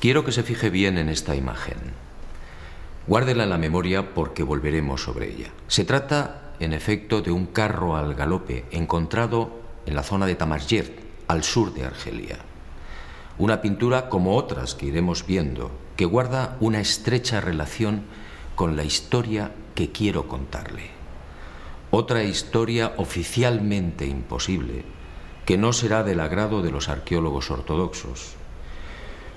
Quiero que se fije bien en esta imagen. Guárdela en la memoria porque volveremos sobre ella. Se trata, en efecto, de un carro al galope encontrado en la zona de Tamashgert, al sur de Argelia. Una pintura como otras que iremos viendo, que guarda una estrecha relación con la historia que quiero contarle. Otra historia oficialmente imposible, que no será del agrado de los arqueólogos ortodoxos.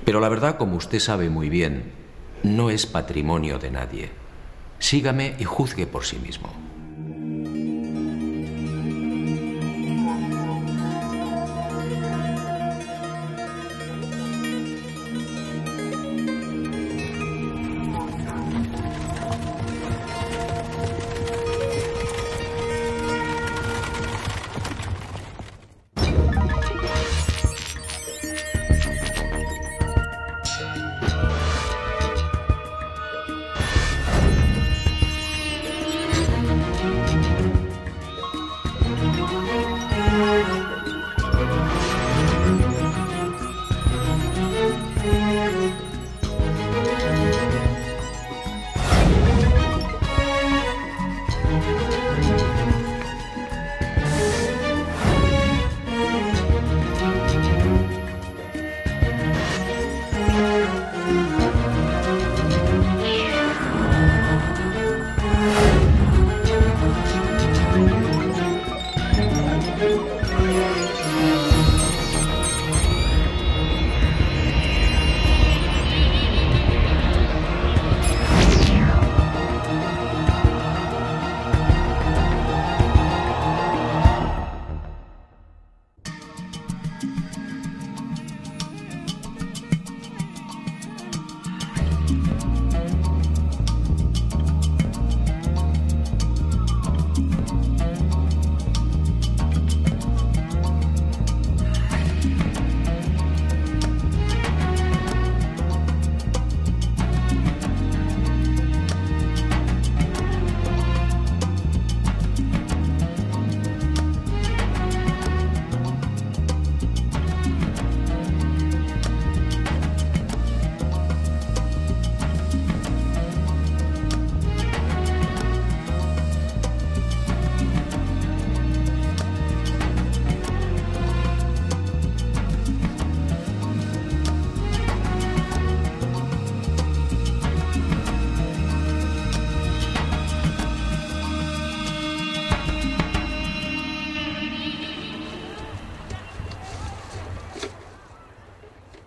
Pero la verdad, como usted sabe muy bien, no es patrimonio de nadie. Sígame y juzgue por sí mismo.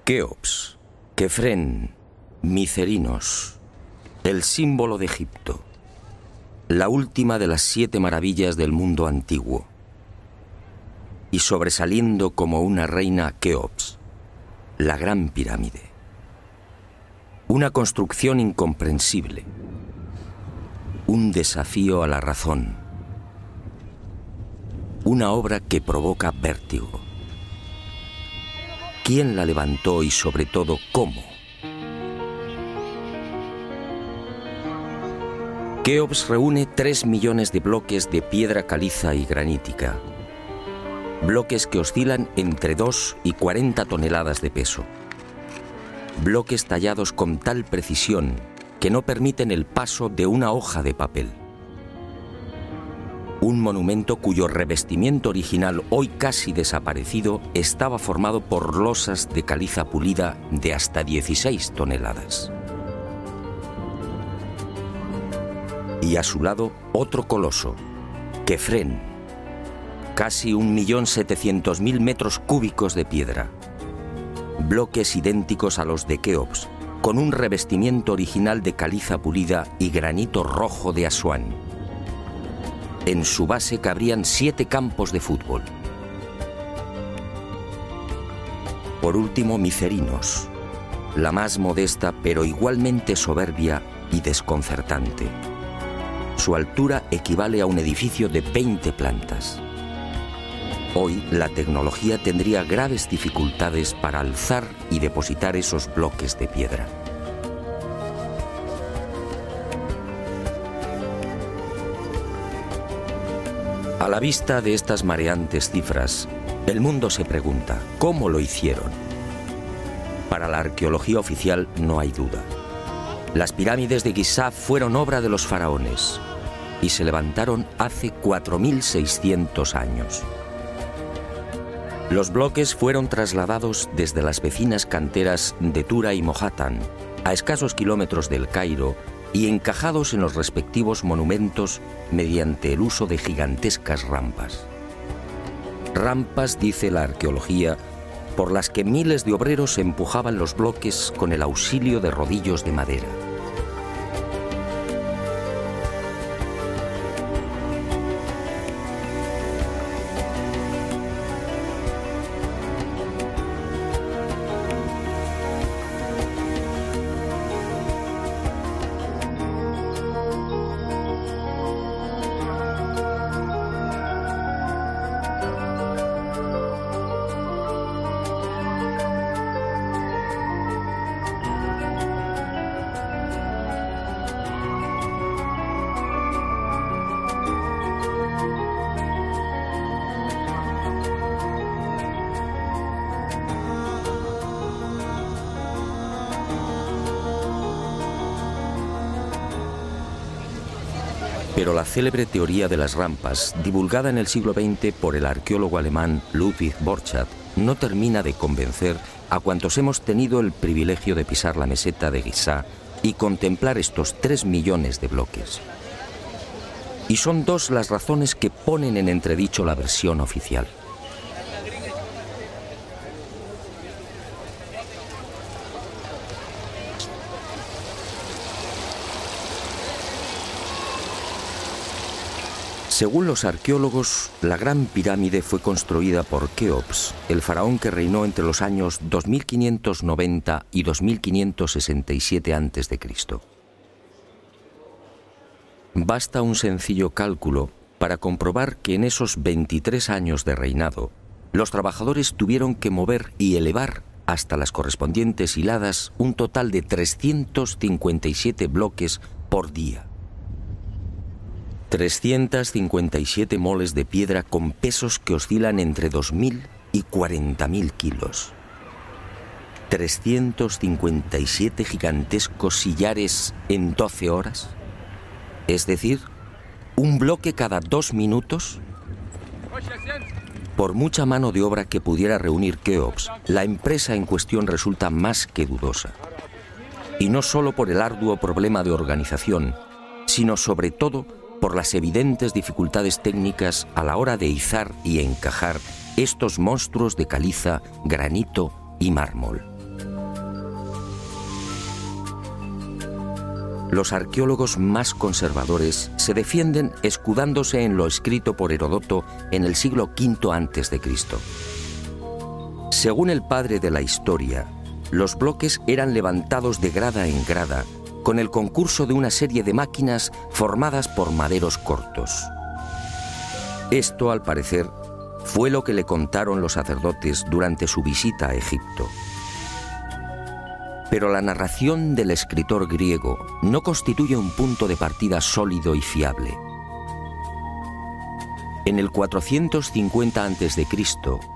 Keops, Kefren, Micerinos, el símbolo de Egipto, la última de las 7 maravillas del mundo antiguo, y sobresaliendo como una reina Keops, la Gran Pirámide. Una construcción incomprensible, un desafío a la razón, una obra que provoca vértigo. ¿Quién la levantó y, sobre todo, cómo? Keops reúne 3 millones de bloques de piedra caliza y granítica. Bloques que oscilan entre 2 y 40 toneladas de peso. Bloques tallados con tal precisión que no permiten el paso de una hoja de papel. Un monumento cuyo revestimiento original, hoy casi desaparecido, estaba formado por losas de caliza pulida de hasta 16 toneladas. Y a su lado, otro coloso, Kefren, casi 1.700.000 metros cúbicos de piedra. Bloques idénticos a los de Keops, con un revestimiento original de caliza pulida y granito rojo de Asuán. En su base cabrían 7 campos de fútbol. Por último, Micerinos, la más modesta pero igualmente soberbia y desconcertante. Su altura equivale a un edificio de 20 plantas. Hoy, la tecnología tendría graves dificultades para alzar y depositar esos bloques de piedra. A la vista de estas mareantes cifras, el mundo se pregunta, ¿cómo lo hicieron? Para la arqueología oficial no hay duda. Las pirámides de Giza fueron obra de los faraones y se levantaron hace 4.600 años. Los bloques fueron trasladados desde las vecinas canteras de Tura y Mohatan, a escasos kilómetros del Cairo, y encajados en los respectivos monumentos mediante el uso de gigantescas rampas. Rampas, dice la arqueología, por las que miles de obreros empujaban los bloques con el auxilio de rodillos de madera. Pero la célebre teoría de las rampas, divulgada en el siglo XX por el arqueólogo alemán Ludwig Borchardt, no termina de convencer a cuantos hemos tenido el privilegio de pisar la meseta de Giza y contemplar estos 3 millones de bloques. Y son dos las razones que ponen en entredicho la versión oficial. Según los arqueólogos, la Gran Pirámide fue construida por Keops, el faraón que reinó entre los años 2590 y 2567 a.C. Basta un sencillo cálculo para comprobar que en esos 23 años de reinado, los trabajadores tuvieron que mover y elevar hasta las correspondientes hiladas un total de 357 bloques por día. 357 moles de piedra con pesos que oscilan entre 2.000 y 40.000 kilos. 357 gigantescos sillares en 12 horas. Es decir, un bloque cada 2 minutos. Por mucha mano de obra que pudiera reunir Keops, la empresa en cuestión resulta más que dudosa. Y no solo por el arduo problema de organización, sino sobre todo por las evidentes dificultades técnicas a la hora de izar y encajar estos monstruos de caliza, granito y mármol. Los arqueólogos más conservadores se defienden escudándose en lo escrito por Heródoto en el siglo V a.C. Según el padre de la historia, los bloques eran levantados de grada en grada con el concurso de una serie de máquinas formadas por maderos cortos. Esto, al parecer, fue lo que le contaron los sacerdotes durante su visita a Egipto. Pero la narración del escritor griego no constituye un punto de partida sólido y fiable. En el 450 a.C.,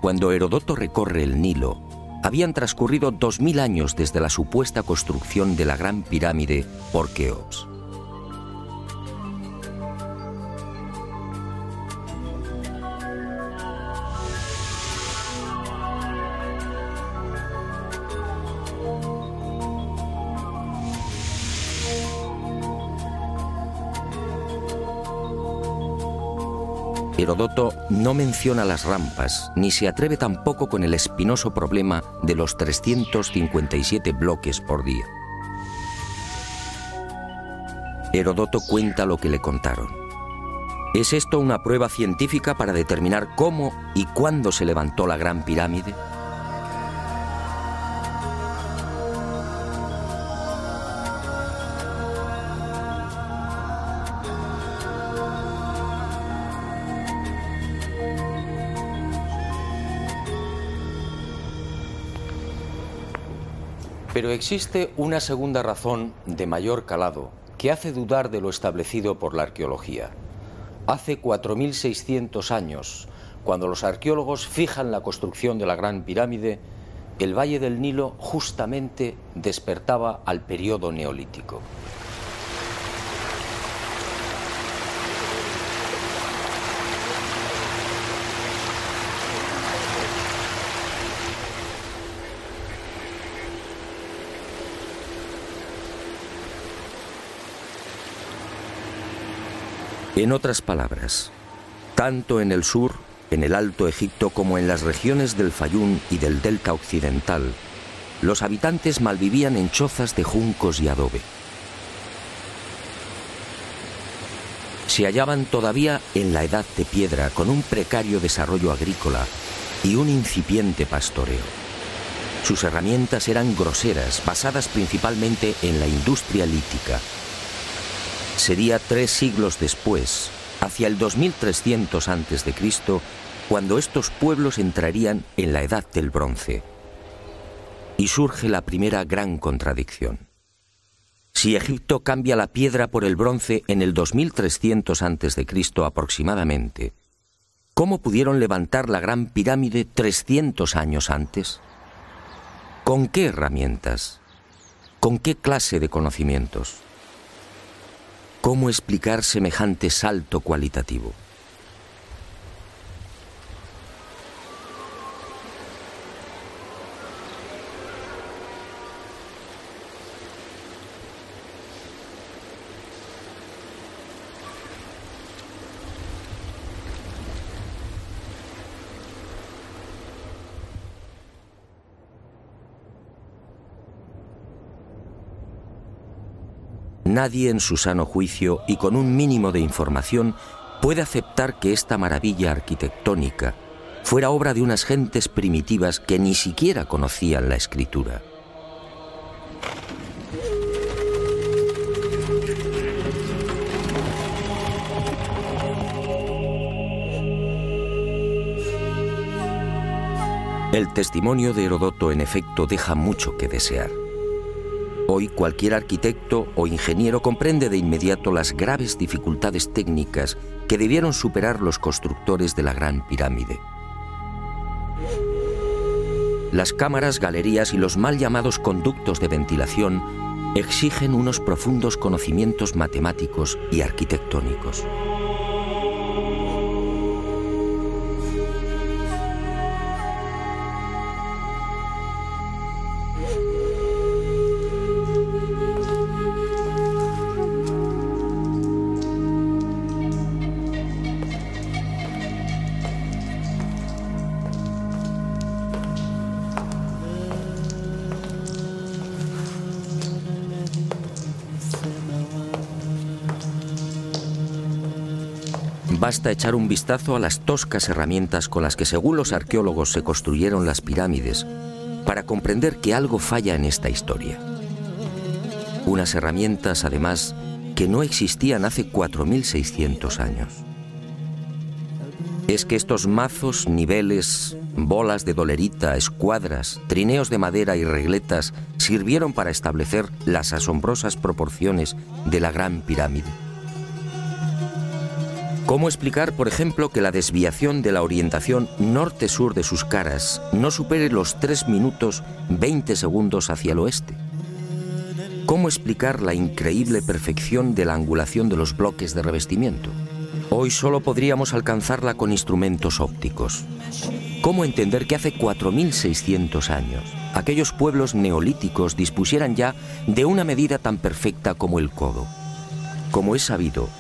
cuando Heródoto recorre el Nilo, habían transcurrido 2000 años desde la supuesta construcción de la Gran Pirámide por Keops. Heródoto no menciona las rampas, ni se atreve tampoco con el espinoso problema de los 357 bloques por día. Heródoto cuenta lo que le contaron. ¿Es esto una prueba científica para determinar cómo y cuándo se levantó la Gran Pirámide? Pero existe una segunda razón de mayor calado que hace dudar de lo establecido por la arqueología. Hace 4.600 años, cuando los arqueólogos fijan la construcción de la Gran Pirámide, el Valle del Nilo justamente despertaba al periodo neolítico. En otras palabras, tanto en el sur, en el Alto Egipto, como en las regiones del Fayum y del Delta Occidental, los habitantes malvivían en chozas de juncos y adobe. Se hallaban todavía en la Edad de Piedra, con un precario desarrollo agrícola y un incipiente pastoreo. Sus herramientas eran groseras, basadas principalmente en la industria lítica. Sería 3 siglos después, hacia el 2300 a.C., cuando estos pueblos entrarían en la Edad del Bronce. Y surge la primera gran contradicción. Si Egipto cambia la piedra por el bronce en el 2300 a.C. aproximadamente, ¿cómo pudieron levantar la Gran Pirámide 300 años antes? ¿Con qué herramientas? ¿Con qué clase de conocimientos? ¿Cómo explicar semejante salto cualitativo? Nadie en su sano juicio y con un mínimo de información puede aceptar que esta maravilla arquitectónica fuera obra de unas gentes primitivas que ni siquiera conocían la escritura. El testimonio de Heródoto, en efecto, deja mucho que desear. Hoy cualquier arquitecto o ingeniero comprende de inmediato las graves dificultades técnicas que debieron superar los constructores de la Gran Pirámide. Las cámaras, galerías y los mal llamados conductos de ventilación exigen unos profundos conocimientos matemáticos y arquitectónicos. Basta echar un vistazo a las toscas herramientas con las que, según los arqueólogos, se construyeron las pirámides para comprender que algo falla en esta historia. Unas herramientas, además, que no existían hace 4600 años. Es que estos mazos, niveles, bolas de dolerita, escuadras, trineos de madera y regletas sirvieron para establecer las asombrosas proporciones de la Gran Pirámide. ¿Cómo explicar, por ejemplo, que la desviación de la orientación norte-sur de sus caras no supere los 3 minutos 20 segundos hacia el oeste? ¿Cómo explicar la increíble perfección de la angulación de los bloques de revestimiento? Hoy solo podríamos alcanzarla con instrumentos ópticos. ¿Cómo entender que hace 4600 años aquellos pueblos neolíticos dispusieran ya de una medida tan perfecta como el codo? Como es sabido,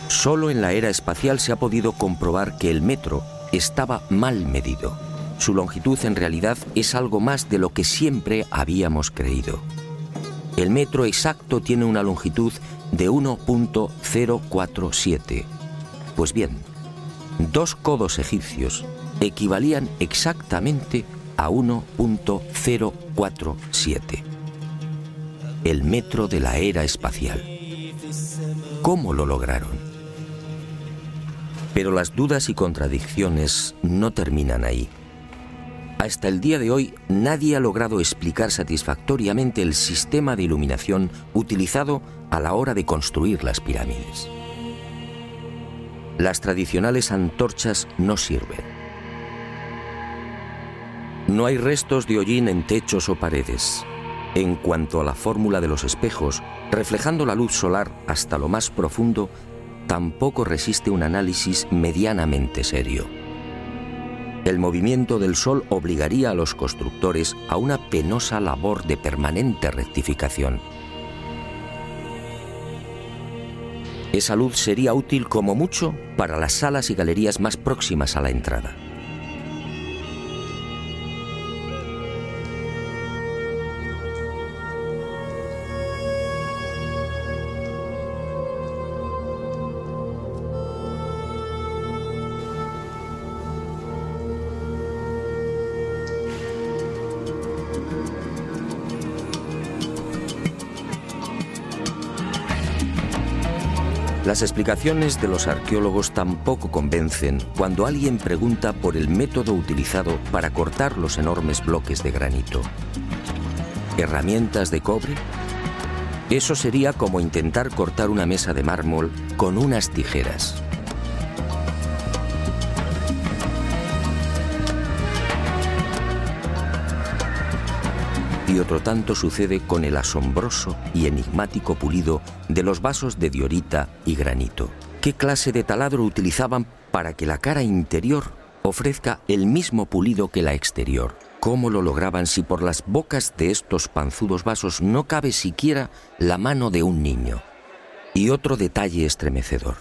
solo en la era espacial se ha podido comprobar que el metro estaba mal medido. Su longitud en realidad es algo más de lo que siempre habíamos creído. El metro exacto tiene una longitud de 1.047. Pues bien, 2 codos egipcios equivalían exactamente a 1.047. El metro de la era espacial. ¿Cómo lo lograron? Pero las dudas y contradicciones no terminan ahí. Hasta el día de hoy, nadie ha logrado explicar satisfactoriamente el sistema de iluminación utilizado a la hora de construir las pirámides. Las tradicionales antorchas no sirven. No hay restos de hollín en techos o paredes. En cuanto a la fórmula de los espejos, reflejando la luz solar hasta lo más profundo, tampoco resiste un análisis medianamente serio. El movimiento del Sol obligaría a los constructores a una penosa labor de permanente rectificación. Esa luz sería útil como mucho para las salas y galerías más próximas a la entrada. Las explicaciones de los arqueólogos tampoco convencen cuando alguien pregunta por el método utilizado para cortar los enormes bloques de granito. ¿Herramientas de cobre? Eso sería como intentar cortar una mesa de mármol con unas tijeras. Y otro tanto sucede con el asombroso y enigmático pulido de los vasos de diorita y granito. ¿Qué clase de taladro utilizaban para que la cara interior ofrezca el mismo pulido que la exterior? ¿Cómo lo lograban si por las bocas de estos panzudos vasos no cabe siquiera la mano de un niño? Y otro detalle estremecedor.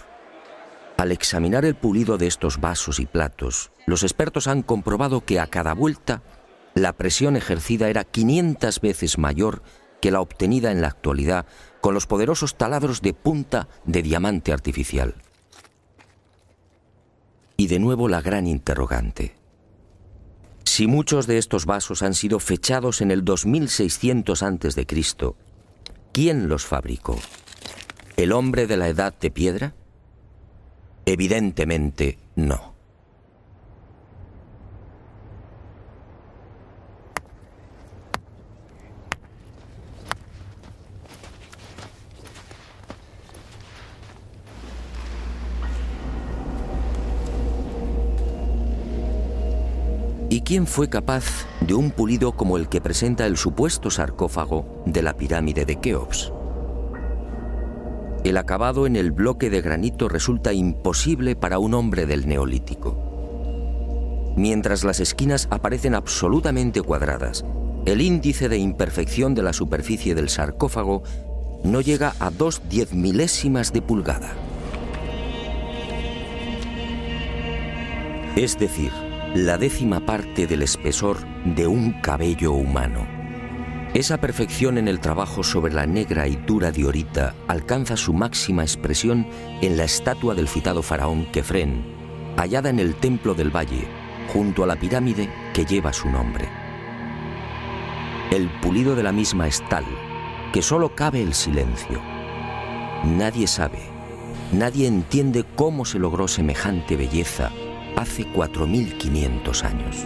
Al examinar el pulido de estos vasos y platos, los expertos han comprobado que a cada vuelta la presión ejercida era 500 veces mayor que la obtenida en la actualidad con los poderosos taladros de punta de diamante artificial. Y de nuevo la gran interrogante. Si muchos de estos vasos han sido fechados en el 2600 a.C., ¿quién los fabricó? ¿El hombre de la Edad de Piedra? Evidentemente no. ¿Y quién fue capaz de un pulido como el que presenta el supuesto sarcófago de la pirámide de Keops? El acabado en el bloque de granito resulta imposible para un hombre del Neolítico. Mientras las esquinas aparecen absolutamente cuadradas, el índice de imperfección de la superficie del sarcófago no llega a 2/10 de pulgada. Es decir, la 10ª parte del espesor de un cabello humano. Esa perfección en el trabajo sobre la negra y dura diorita alcanza su máxima expresión en la estatua del citado faraón Kefren, hallada en el Templo del Valle, junto a la pirámide que lleva su nombre. El pulido de la misma es tal que solo cabe el silencio. Nadie sabe, nadie entiende cómo se logró semejante belleza hace 4500 años.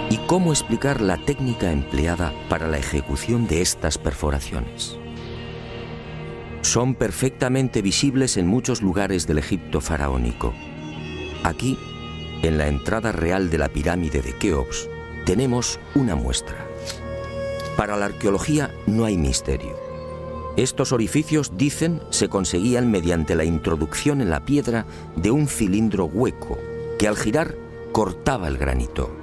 ¿Y cómo explicar la técnica empleada para la ejecución de estas perforaciones? Son perfectamente visibles en muchos lugares del Egipto faraónico. Aquí, en la entrada real de la pirámide de Keops, tenemos una muestra. Para la arqueología no hay misterio. Estos orificios, dicen, se conseguían mediante la introducción en la piedra de un cilindro hueco que al girar cortaba el granito.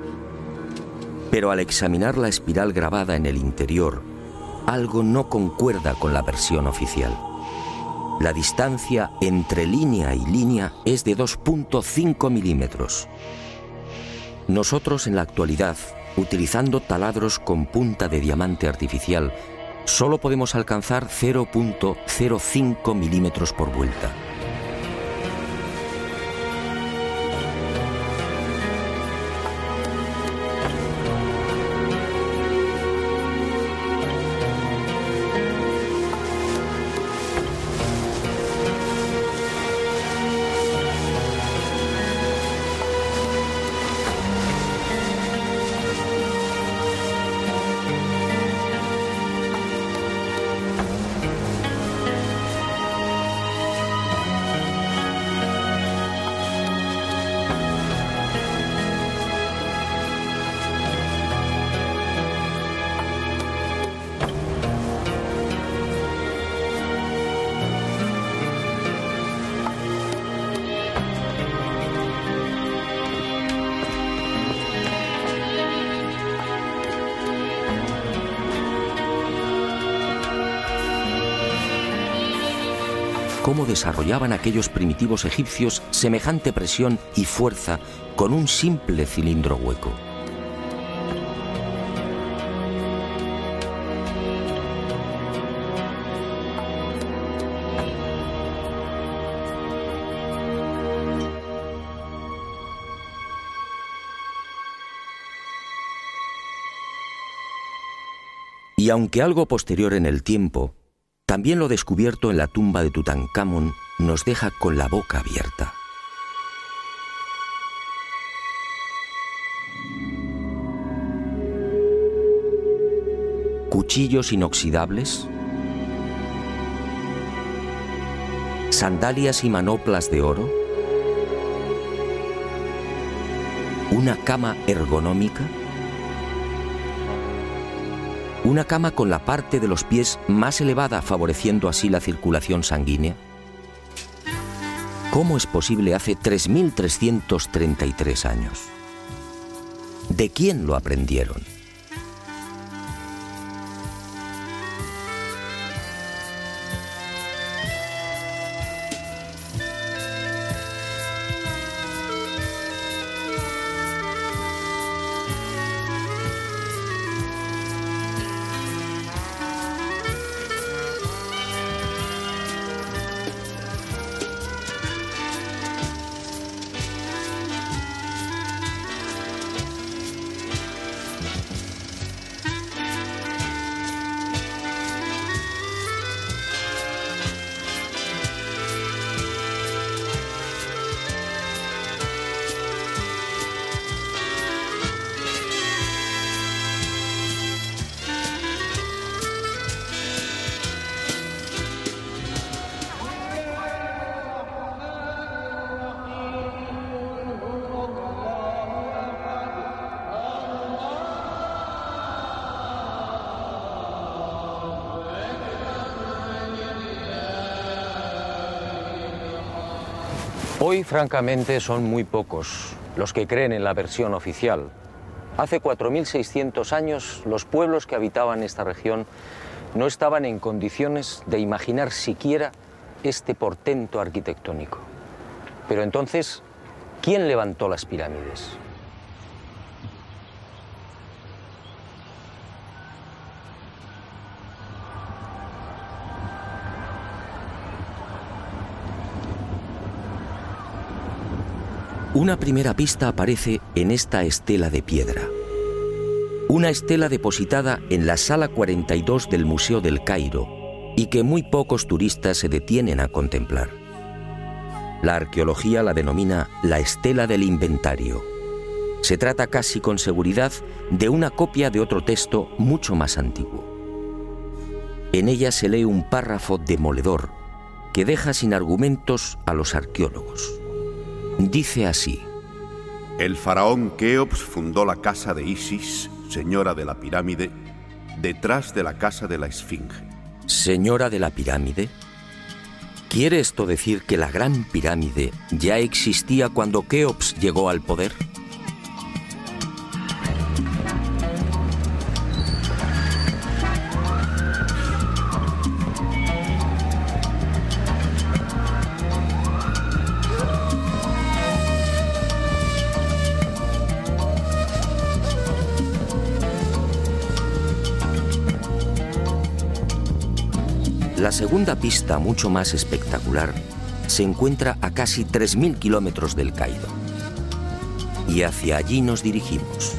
Pero al examinar la espiral grabada en el interior, algo no concuerda con la versión oficial. La distancia entre línea y línea es de 2,5 milímetros. Nosotros en la actualidad, utilizando taladros con punta de diamante artificial, solo podemos alcanzar 0,05 milímetros por vuelta. cómo desarrollaban aquellos primitivos egipcios semejante presión y fuerza con un simple cilindro hueco. Y aunque algo posterior en el tiempo, también lo descubierto en la tumba de Tutankamón nos deja con la boca abierta. Cuchillos inoxidables, sandalias y manoplas de oro, una cama ergonómica, una cama con la parte de los pies más elevada, favoreciendo así la circulación sanguínea. ¿Cómo es posible hace 3.333 años? ¿De quién lo aprendieron? Hoy, francamente, son muy pocos los que creen en la versión oficial. Hace 4.600 años, los pueblos que habitaban esta región no estaban en condiciones de imaginar siquiera este portento arquitectónico. Pero entonces, ¿quién levantó las pirámides? Una primera pista aparece en esta estela de piedra. Una estela depositada en la sala 42 del Museo del Cairo y que muy pocos turistas se detienen a contemplar. La arqueología la denomina la estela del inventario. Se trata casi con seguridad de una copia de otro texto mucho más antiguo. En ella se lee un párrafo demoledor que deja sin argumentos a los arqueólogos. Dice así: el faraón Keops fundó la casa de Isis, señora de la pirámide, detrás de la casa de la Esfinge. ¿Señora de la pirámide? ¿Quiere esto decir que la Gran Pirámide ya existía cuando Keops llegó al poder? La segunda pista, mucho más espectacular, se encuentra a casi 3.000 kilómetros del Cairo. Y hacia allí nos dirigimos.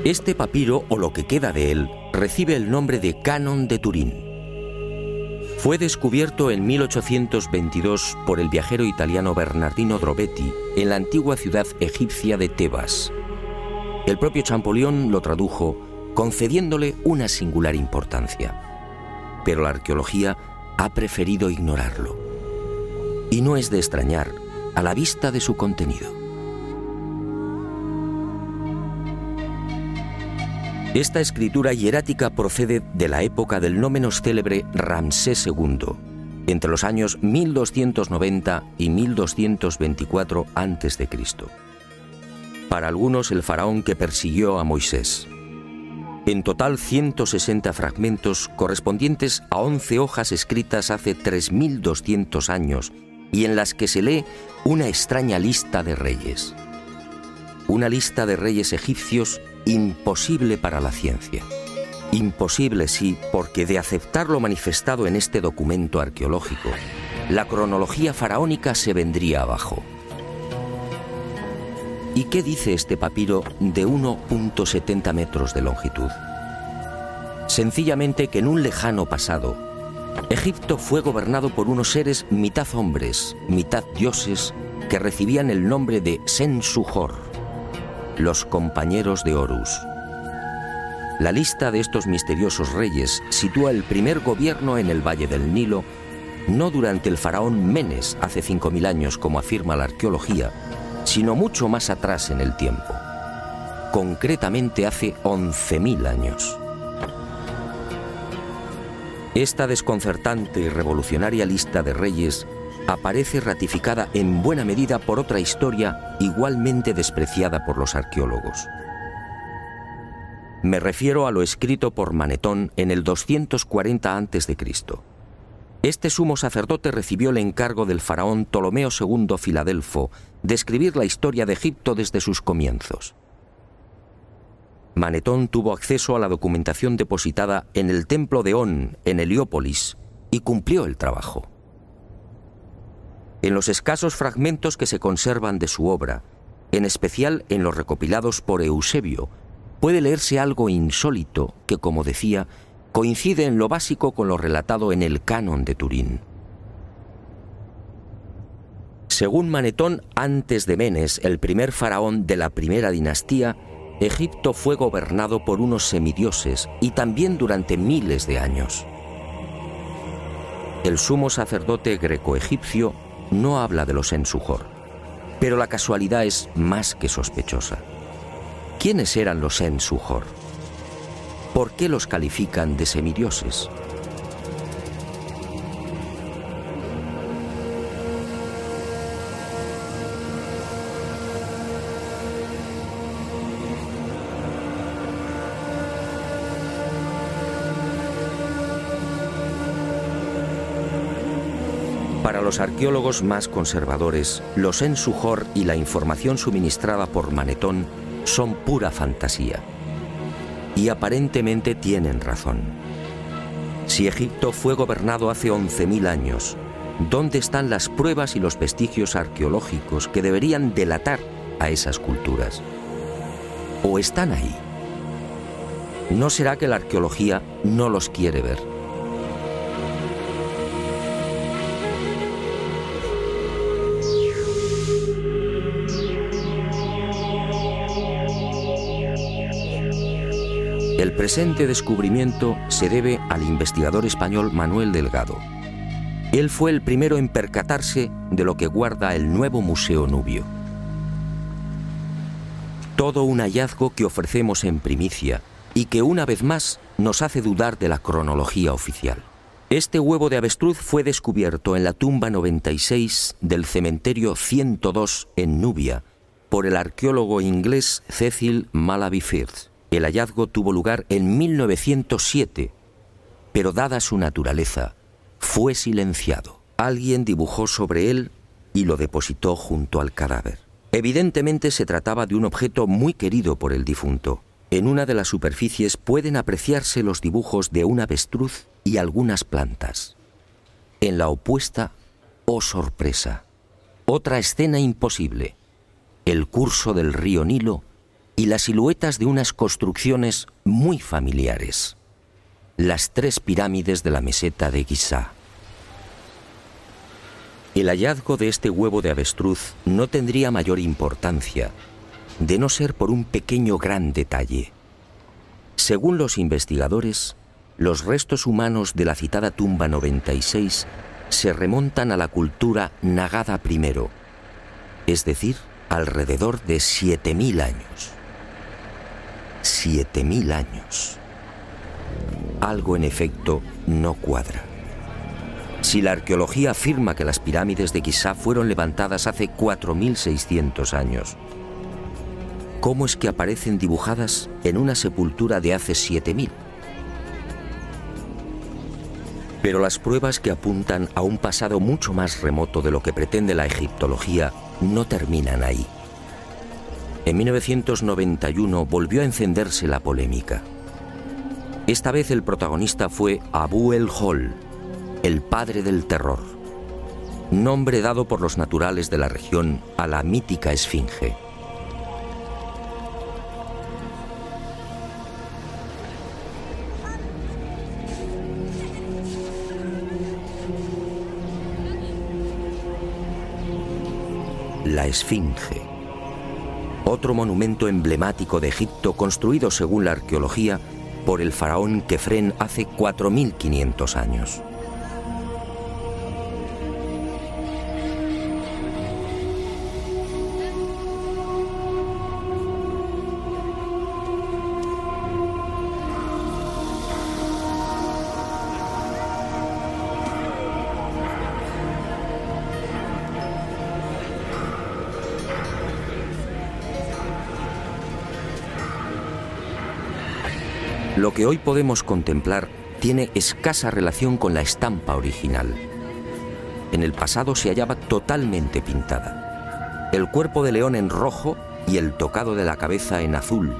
Este papiro, o lo que queda de él, recibe el nombre de Canon de Turín. Fue descubierto en 1822 por el viajero italiano Bernardino Drobetti en la antigua ciudad egipcia de Tebas. El propio Champollion lo tradujo, concediéndole una singular importancia. Pero la arqueología ha preferido ignorarlo. Y no es de extrañar a la vista de su contenido. Esta escritura hierática procede de la época del no menos célebre Ramsés II, entre los años 1290 y 1224 a.C. Para algunos, el faraón que persiguió a Moisés. En total, 160 fragmentos correspondientes a 11 hojas escritas hace 3200 años y en las que se lee una extraña lista de reyes. Una lista de reyes egipcios imposible para la ciencia. Imposible, sí, porque de aceptar lo manifestado en este documento arqueológico, la cronología faraónica se vendría abajo. ¿Y qué dice este papiro de 1,70 metros de longitud? Sencillamente que en un lejano pasado, Egipto fue gobernado por unos seres mitad hombres, mitad dioses, que recibían el nombre de Sen-Suhor, los compañeros de Horus. La lista de estos misteriosos reyes sitúa el primer gobierno en el Valle del Nilo, no durante el faraón Menes hace 5000 años, como afirma la arqueología, sino mucho más atrás en el tiempo, concretamente hace 11.000 años. Esta desconcertante y revolucionaria lista de reyes aparece ratificada en buena medida por otra historia igualmente despreciada por los arqueólogos. Me refiero a lo escrito por Manetón en el 240 a.C. Este sumo sacerdote recibió el encargo del faraón Ptolomeo II Filadelfo de escribir la historia de Egipto desde sus comienzos. Manetón tuvo acceso a la documentación depositada en el templo de On, en Heliópolis, y cumplió el trabajo. En los escasos fragmentos que se conservan de su obra, en especial en los recopilados por Eusebio, puede leerse algo insólito que, como decía, coincide en lo básico con lo relatado en el Canon de Turín. Según Manetón, antes de Menes, el primer faraón de la primera dinastía, Egipto fue gobernado por unos semidioses y también durante miles de años. El sumo sacerdote greco-egipcio no habla de los Sen-Suhor, pero la casualidad es más que sospechosa. ¿Quiénes eran los Sen-Suhor? ¿Por qué los califican de semidioses? Para los arqueólogos más conservadores, los Sen-Suhor y la información suministrada por Manetón son pura fantasía. Y aparentemente tienen razón. Si Egipto fue gobernado hace 11.000 años, ¿dónde están las pruebas y los vestigios arqueológicos que deberían delatar a esas culturas? ¿O están ahí? ¿No será que la arqueología no los quiere ver? El presente descubrimiento se debe al investigador español Manuel Delgado. Él fue el primero en percatarse de lo que guarda el nuevo Museo Nubio. Todo un hallazgo que ofrecemos en primicia y que una vez más nos hace dudar de la cronología oficial. Este huevo de avestruz fue descubierto en la tumba 96 del cementerio 102 en Nubia por el arqueólogo inglés Cecil Malaby Firth. El hallazgo tuvo lugar en 1907, pero dada su naturaleza, fue silenciado. Alguien dibujó sobre él y lo depositó junto al cadáver. Evidentemente se trataba de un objeto muy querido por el difunto. En una de las superficies pueden apreciarse los dibujos de un avestruz y algunas plantas. En la opuesta, oh sorpresa, otra escena imposible: el curso del río Nilo y las siluetas de unas construcciones muy familiares: las 3 pirámides de la meseta de Giza. El hallazgo de este huevo de avestruz no tendría mayor importancia, de no ser por un pequeño gran detalle. Según los investigadores, los restos humanos de la citada tumba 96 se remontan a la cultura Nagada I, es decir, alrededor de 7000 años. 7000 años. Algo en efecto no cuadra. Si la arqueología afirma que las pirámides de Giza fueron levantadas hace 4600 años, ¿cómo es que aparecen dibujadas en una sepultura de hace 7000? Pero las pruebas que apuntan a un pasado mucho más remoto de lo que pretende la egiptología no terminan ahí. En 1991 volvió a encenderse la polémica. Esta vez el protagonista fue Abu el-Hol, el padre del terror, nombre dado por los naturales de la región a la mítica esfinge. La esfinge, otro monumento emblemático de Egipto construido, según la arqueología, por el faraón Kefren hace 4500 años. Lo que hoy podemos contemplar tiene escasa relación con la estampa original. En el pasado se hallaba totalmente pintada. El cuerpo de león en rojo y el tocado de la cabeza en azul,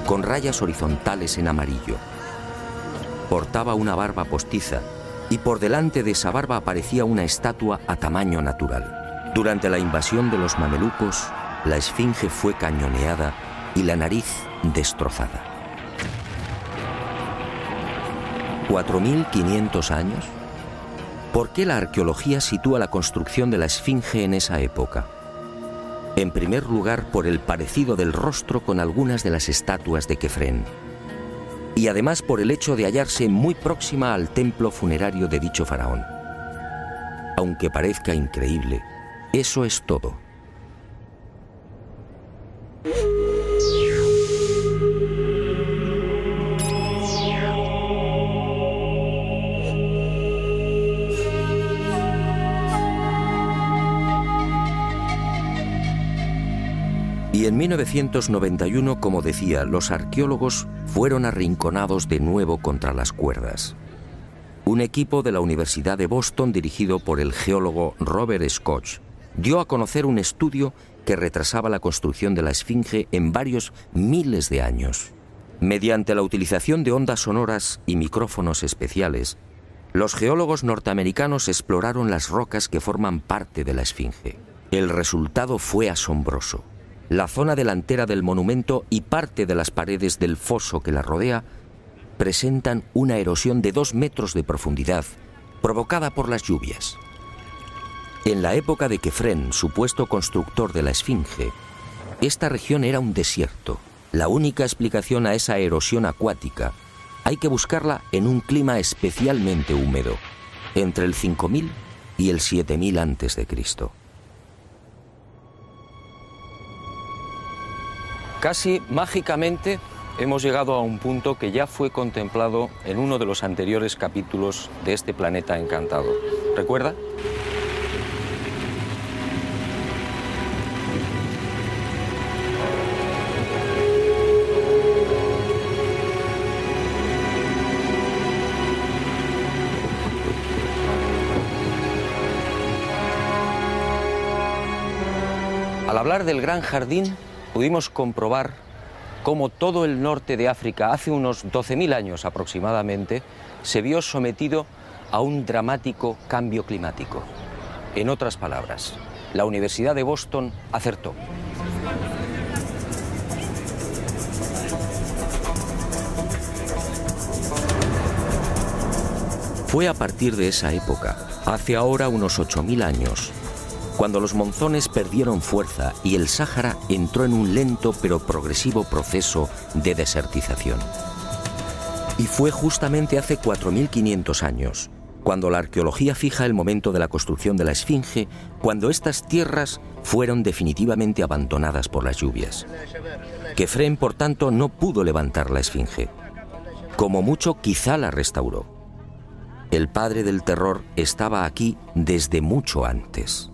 con rayas horizontales en amarillo. Portaba una barba postiza y por delante de esa barba aparecía una estatua a tamaño natural. Durante la invasión de los mamelucos, la esfinge fue cañoneada y la nariz destrozada. ¿4500 años? ¿Por qué la arqueología sitúa la construcción de la esfinge en esa época? En primer lugar, por el parecido del rostro con algunas de las estatuas de Kefren. Y además por el hecho de hallarse muy próxima al templo funerario de dicho faraón. Aunque parezca increíble, eso es todo. Y en 1991, como decía, los arqueólogos fueron arrinconados de nuevo contra las cuerdas. Un equipo de la Universidad de Boston, dirigido por el geólogo Robert Scotch, dio a conocer un estudio que retrasaba la construcción de la esfinge en varios miles de años. Mediante la utilización de ondas sonoras y micrófonos especiales, los geólogos norteamericanos exploraron las rocas que forman parte de la esfinge. El resultado fue asombroso. La zona delantera del monumento y parte de las paredes del foso que la rodea presentan una erosión de 2 metros de profundidad, provocada por las lluvias. En la época de Kefren, supuesto constructor de la esfinge, esta región era un desierto. La única explicación a esa erosión acuática hay que buscarla en un clima especialmente húmedo, entre el 5000 y el 7000 a.C. Casi mágicamente hemos llegado a un punto que ya fue contemplado en uno de los anteriores capítulos de este planeta encantado. ¿Recuerda? Al hablar del Gran Jardín, pudimos comprobar cómo todo el norte de África, hace unos 12.000 años aproximadamente, se vio sometido a un dramático cambio climático. En otras palabras, la Universidad de Boston acertó. Fue a partir de esa época, hace ahora unos 8000 años, cuando los monzones perdieron fuerza y el Sáhara entró en un lento pero progresivo proceso de desertización. Y fue justamente hace 4500 años, cuando la arqueología fija el momento de la construcción de la Esfinge, cuando estas tierras fueron definitivamente abandonadas por las lluvias. Quefren, por tanto, no pudo levantar la Esfinge. Como mucho, quizá la restauró. El padre del terror estaba aquí desde mucho antes.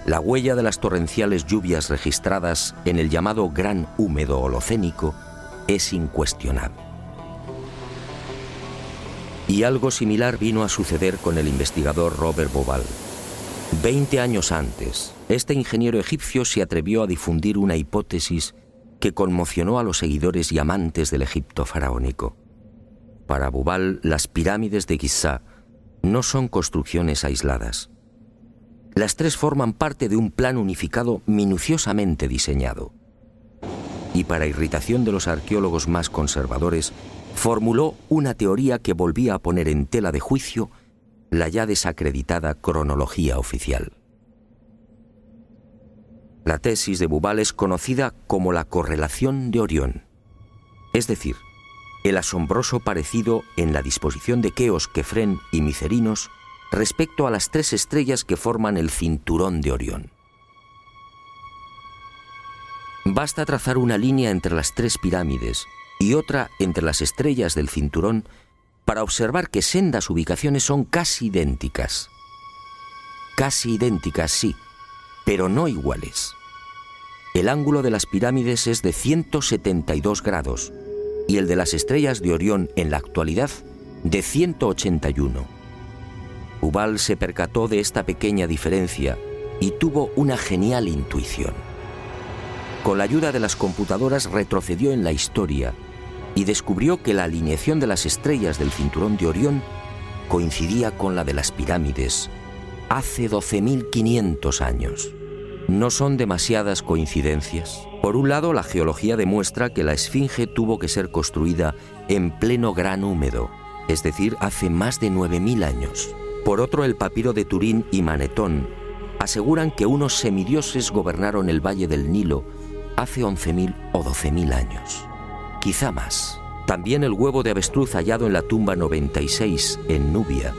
La huella de las torrenciales lluvias registradas en el llamado Gran Húmedo Holocénico es incuestionable. Y algo similar vino a suceder con el investigador Robert Bauval. 20 años antes, este ingeniero egipcio se atrevió a difundir una hipótesis que conmocionó a los seguidores y amantes del Egipto faraónico. Para Bauval, las pirámides de Giza no son construcciones aisladas. Las tres forman parte de un plan unificado minuciosamente diseñado. Y para irritación de los arqueólogos más conservadores, formuló una teoría que volvía a poner en tela de juicio la ya desacreditada cronología oficial. La tesis de Bauval es conocida como la correlación de Orión, es decir, el asombroso parecido en la disposición de Keos, Quefren y Micerinos respecto a las tres estrellas que forman el cinturón de Orión. Basta trazar una línea entre las tres pirámides y otra entre las estrellas del cinturón para observar que sendas ubicaciones son casi idénticas. Casi idénticas, sí, pero no iguales. El ángulo de las pirámides es de 172 grados y el de las estrellas de Orión en la actualidad de 181. Bauval se percató de esta pequeña diferencia y tuvo una genial intuición. Con la ayuda de las computadoras retrocedió en la historia y descubrió que la alineación de las estrellas del cinturón de Orión coincidía con la de las pirámides hace 12.500 años. ¿No son demasiadas coincidencias? Por un lado, la geología demuestra que la Esfinge tuvo que ser construida en pleno Gran Húmedo, es decir, hace más de 9.000 años. Por otro, el papiro de Turín y Manetón aseguran que unos semidioses gobernaron el valle del Nilo hace 11.000 o 12.000 años. Quizá más. También el huevo de avestruz hallado en la tumba 96 en Nubia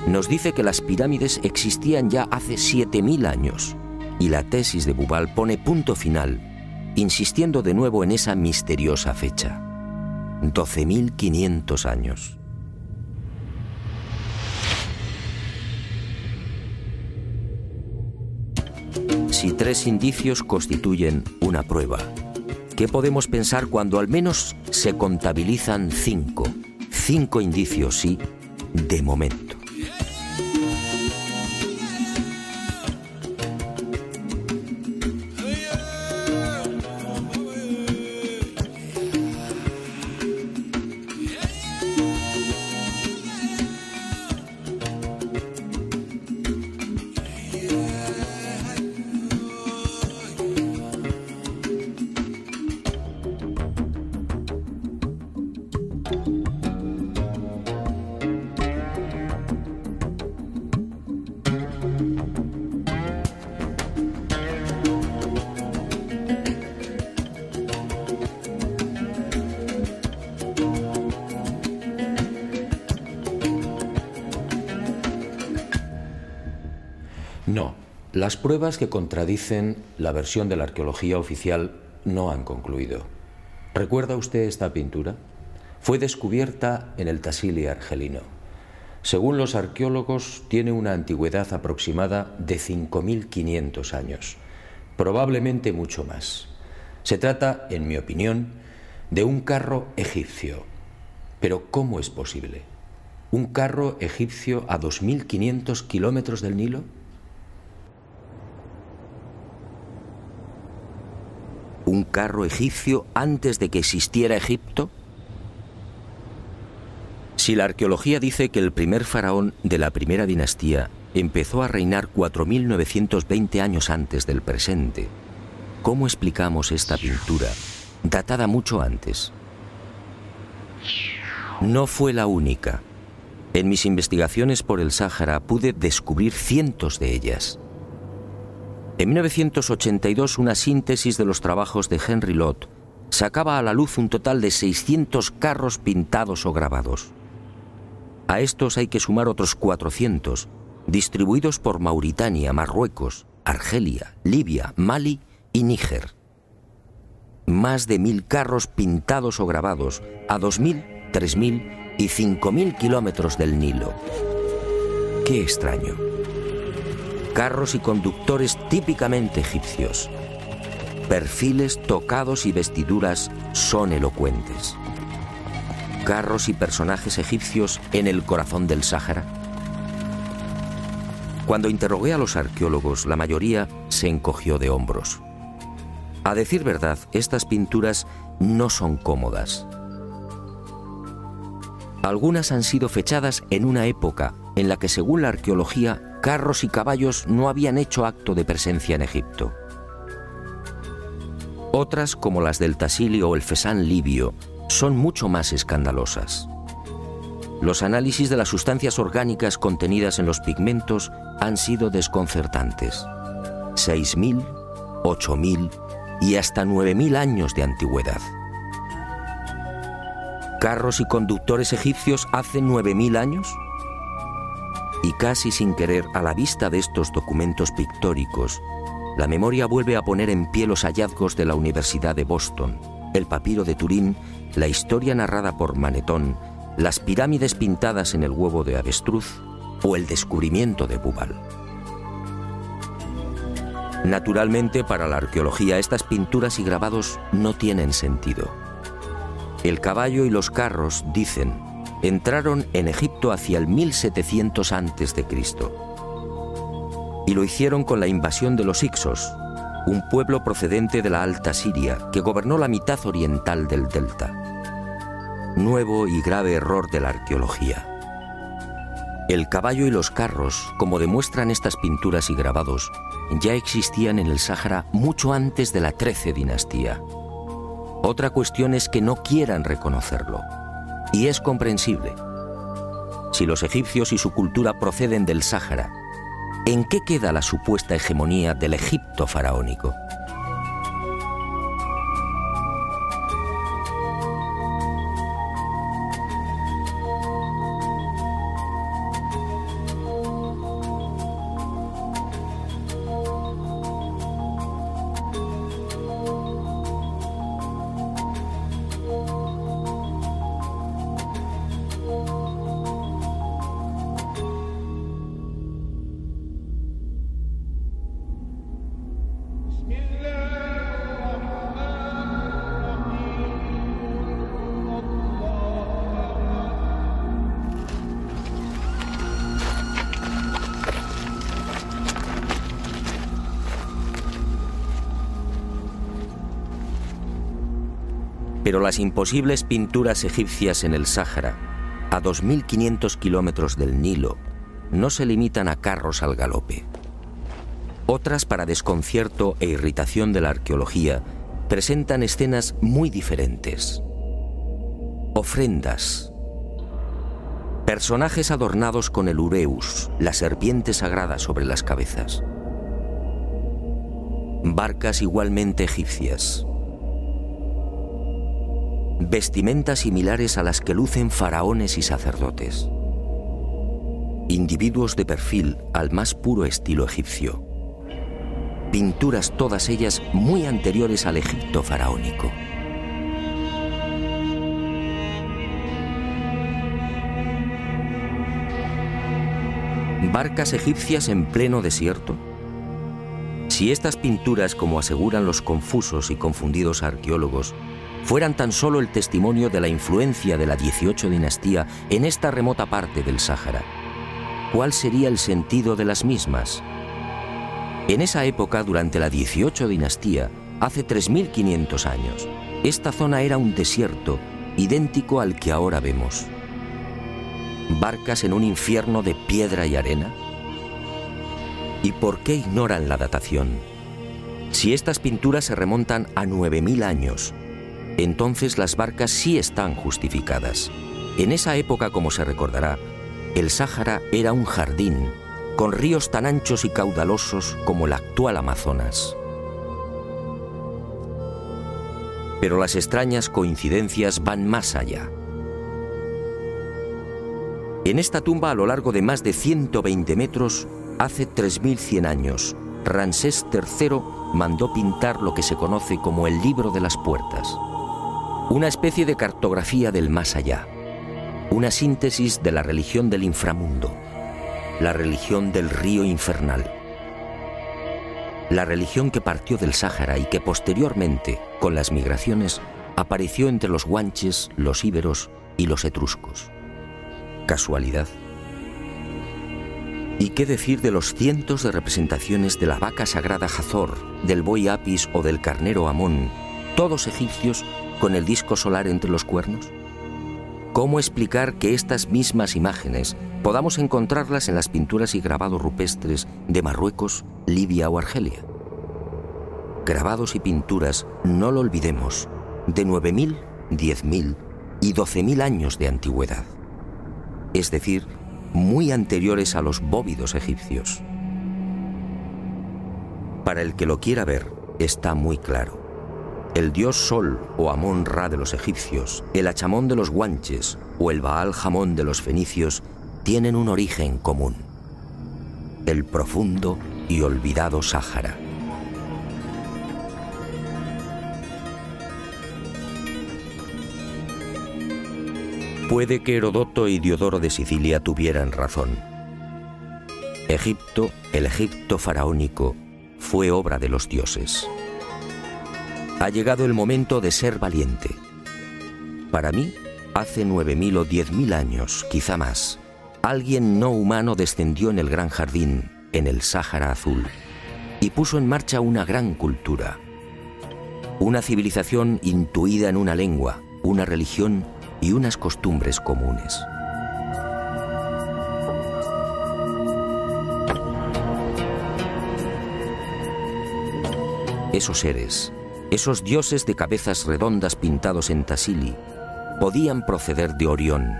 nos dice que las pirámides existían ya hace 7.000 años. Y la tesis de Bauval pone punto final, insistiendo de nuevo en esa misteriosa fecha. 12.500 años. Si tres indicios constituyen una prueba, ¿qué podemos pensar cuando al menos se contabilizan 5? 5 indicios, sí, de momento. No, las pruebas que contradicen la versión de la arqueología oficial no han concluido. ¿Recuerda usted esta pintura? Fue descubierta en el Tassili argelino. Según los arqueólogos, tiene una antigüedad aproximada de 5.500 años, probablemente mucho más. Se trata, en mi opinión, de un carro egipcio. Pero ¿cómo es posible? ¿Un carro egipcio a 2.500 kilómetros del Nilo? ¿Un carro egipcio antes de que existiera Egipto? Si la arqueología dice que el primer faraón de la primera dinastía empezó a reinar 4.920 años antes del presente, ¿cómo explicamos esta pintura, datada mucho antes? No fue la única. En mis investigaciones por el Sáhara pude descubrir cientos de ellas. En 1982, una síntesis de los trabajos de Henry Lott sacaba a la luz un total de 600 carros pintados o grabados. A estos hay que sumar otros 400, distribuidos por Mauritania, Marruecos, Argelia, Libia, Mali y Níger. Más de 1000 carros pintados o grabados a 2000, 3000 y 5000 kilómetros del Nilo. ¡Qué extraño! Carros y conductores típicamente egipcios. Perfiles, tocados y vestiduras son elocuentes. Carros y personajes egipcios en el corazón del Sáhara. Cuando interrogué a los arqueólogos, la mayoría se encogió de hombros. A decir verdad, estas pinturas no son cómodas. Algunas han sido fechadas en una época en la que, según la arqueología, carros y caballos no habían hecho acto de presencia en Egipto. Otras, como las del Tassili o el Fesán libio, son mucho más escandalosas. Los análisis de las sustancias orgánicas contenidas en los pigmentos han sido desconcertantes. 6000, 8000 y hasta 9000 años de antigüedad. ¿Carros y conductores egipcios hace 9000 años? Y casi sin querer, a la vista de estos documentos pictóricos, la memoria vuelve a poner en pie los hallazgos de la Universidad de Boston, el papiro de Turín, la historia narrada por Manetón, las pirámides pintadas en el huevo de avestruz o el descubrimiento de Bubal. Naturalmente, para la arqueología, estas pinturas y grabados no tienen sentido. El caballo y los carros, dicen, entraron en Egipto hacia el 1700 a.C. y lo hicieron con la invasión de los Hicsos, un pueblo procedente de la Alta Siria que gobernó la mitad oriental del delta. Nuevo y grave error de la arqueología. El caballo y los carros, como demuestran estas pinturas y grabados, ya existían en el Sáhara mucho antes de la XIII dinastía. Otra cuestión es que no quieran reconocerlo, y es comprensible. Si los egipcios y su cultura proceden del Sáhara, ¿en qué queda la supuesta hegemonía del Egipto faraónico? Pero las imposibles pinturas egipcias en el Sáhara, a 2500 kilómetros del Nilo, no se limitan a carros al galope. Otras, para desconcierto e irritación de la arqueología, presentan escenas muy diferentes. Ofrendas. Personajes adornados con el ureus, la serpiente sagrada sobre las cabezas. Barcas igualmente egipcias. Vestimentas similares a las que lucen faraones y sacerdotes. Individuos de perfil al más puro estilo egipcio. Pinturas todas ellas muy anteriores al Egipto faraónico. ¿Barcas egipcias en pleno desierto? Si estas pinturas, como aseguran los confusos y confundidos arqueólogos, fueran tan solo el testimonio de la influencia de la XVIII dinastía en esta remota parte del Sáhara, ¿cuál sería el sentido de las mismas? En esa época, durante la XVIII dinastía, hace 3500 años, esta zona era un desierto idéntico al que ahora vemos. ¿Barcas en un infierno de piedra y arena? ¿Y por qué ignoran la datación? Si estas pinturas se remontan a 9000 años, entonces las barcas sí están justificadas. En esa época, como se recordará, El Sáhara era un jardín, con ríos tan anchos y caudalosos como el actual Amazonas. Pero las extrañas coincidencias van más allá. En esta tumba, a lo largo de más de 120 metros, hace 3100 años, Ramsés III mandó pintar lo que se conoce como el Libro de las Puertas, una especie de cartografía del más allá, una síntesis de la religión del inframundo, la religión del río infernal, la religión que partió del Sáhara y que posteriormente, con las migraciones, apareció entre los guanches, los íberos y los etruscos. ¿Casualidad? ¿Y qué decir de los cientos de representaciones de la vaca sagrada Hathor, del buey Apis o del carnero Amón, todos egipcios con el disco solar entre los cuernos? ¿Cómo explicar que estas mismas imágenes podamos encontrarlas en las pinturas y grabados rupestres de Marruecos, Libia o Argelia? Grabados y pinturas, no lo olvidemos, de 9.000, 10.000 y 12.000 años de antigüedad, es decir, muy anteriores a los bóvidos egipcios. Para el que lo quiera ver, está muy claro. El dios Sol o Amón-Ra de los egipcios, el Achamón de los guanches o el Baal-Jamón de los fenicios tienen un origen común: el profundo y olvidado Sáhara. Puede que Herodoto y Diodoro de Sicilia tuvieran razón. Egipto, el Egipto faraónico, fue obra de los dioses. Ha llegado el momento de ser valiente. Para mí, hace 9.000 o 10.000 años, quizá más, alguien no humano descendió en el gran jardín, en el Sáhara Azul, y puso en marcha una gran cultura. Una civilización intuida en una lengua, una religión y unas costumbres comunes. Esos seres, esos dioses de cabezas redondas pintados en Tassili, podían proceder de Orión.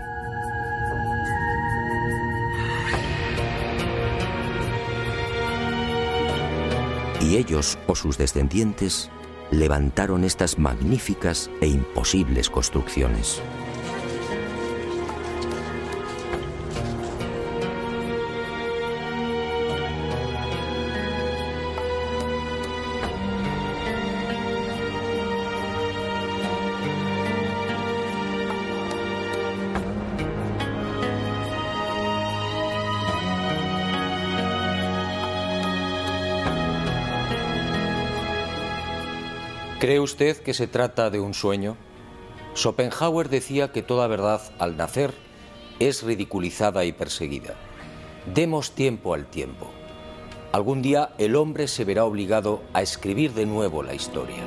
Y ellos o sus descendientes levantaron estas magníficas e imposibles construcciones. ¿Cree usted que se trata de un sueño? Schopenhauer decía que toda verdad, al nacer, es ridiculizada y perseguida. Demos tiempo al tiempo. Algún día el hombre se verá obligado a escribir de nuevo la historia.